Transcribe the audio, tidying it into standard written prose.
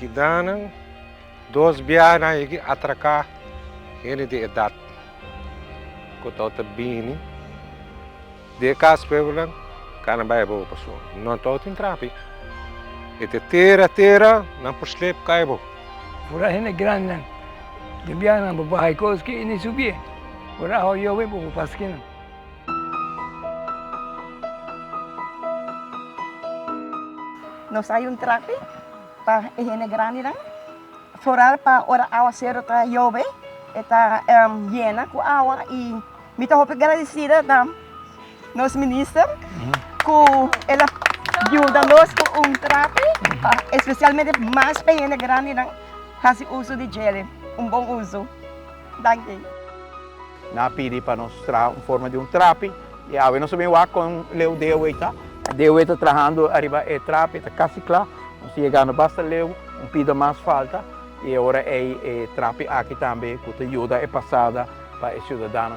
que danam, dois bianas que atracar ele de idade. Kota bini, de cas pebulan, kana bay bo pessoa. Não tô em trapi. E tera, não por slip caibo. Fura hene grande. De biana babahay ko ski ini subi. Fura ho yo we bu paskin. Nós saímos trape para hene grande não. Fora para ora awa cero tá yove, eta llena com água e me tô agradecida da nosso ministro, que ela ajuda nós com trape, especialmente mais para hene grande não, faz uso de gel, bom uso. Danke. Na pedi para nós mostrar uma forma de trape e a nós também lá com leu deu está trabalhando arriba é trape, está quase claro, nós chegando basta leu, pida mais falta. E agora é trape aqui também, que ajuda é passada para o cidadão.